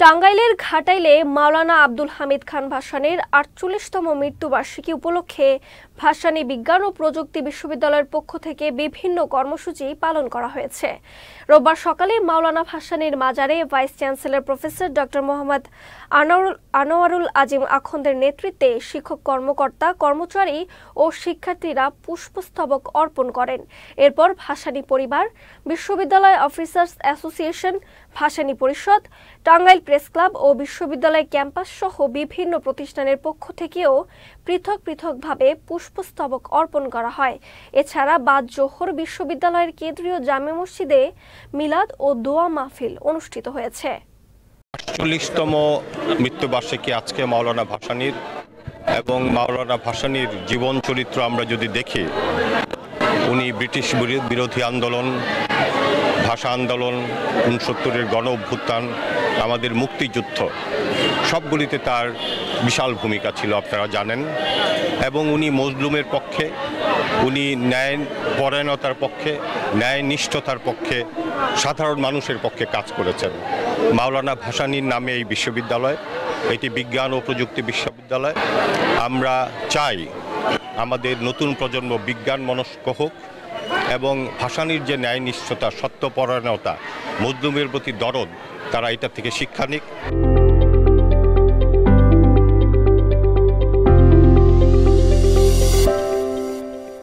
টাঙ্গাইলের ঘাটাইলে মাওলানা আব্দুল হামিদ খান ভাসানীর ৪৮তম মৃত্যুবার্ষিকী উপলক্ষে ভাসানী বিজ্ঞান ও প্রযুক্তি বিশ্ববিদ্যালয়ের পক্ষ থেকে বিভিন্ন কর্মসূচি পালন করা হয়েছে। রোববার সকালে মাওলানা ভাসানীর মাজারে vice chancellor professor doctor Mohammad Anwarul Azim আখন্দের নেতৃত্বে শিক্ষক কর্মকর্তা, কর্মচারী ও শিক্ষার্থীরা পুষ্পস্তবক অর্পণ করেন। এরপর ভাসানী পরিবার, বিশ্ববিদ্যালয় অফিসার্স অ্যাসোসিয়েশন, ভাসানী পরিষদ, টাঙ্গাইল প্রেস ক্লাব ও বিশ্ববিদ্যালয় ক্যাম্পাস সহ বিভিন্ন প্রতিষ্ঠানের পক্ষ থেকেও পৃথকভাবে পুষ্পস্তবক অর্পণ করা হয়। এছাড়া বাদ জোহর বিশ্ববিদ্যালয়ের কেন্দ্রীয় জামে মসজিদে মিলাদ ও দোয়া মাহফিল অনুষ্ঠিত হয়েছে। ৪৮তম মৃত্যুবার্ষিকী আজকে মাওলানা ভাসানীর, এবং মাওলানা ভাসানীর জীবন চরিত্র আমরা যদি দেখি, উনি ব্রিটিশ বিরোধী আন্দোলন, ভাষা আন্দোলন, ৬৯-এর গণ অভ্যুত্থান, আমাদের মুক্তিযুদ্ধ, সবগুলিতে তার বিশাল ভূমিকা ছিল, আপনারা জানেন। এবং উনি মজলুমের পক্ষে, উনি ন্যায় পরায়ণতার পক্ষে, ন্যায়নিষ্ঠতার পক্ষে, সাধারণ মানুষের পক্ষে কাজ করেছেন। মাওলানা ভাসানীর নামে এই বিশ্ববিদ্যালয়, এটি বিজ্ঞান ও প্রযুক্তি বিশ্ববিদ্যালয়। আমরা চাই আমাদের নতুন প্রজন্ম বিজ্ঞান মনস্ক হোক এবং ভাসানীর যে ন্যায়নিষ্ঠতা, সত্যপরায়ণতা, মজলুমের প্রতি দরদ, তারা এটা থেকে শিক্ষা নিক।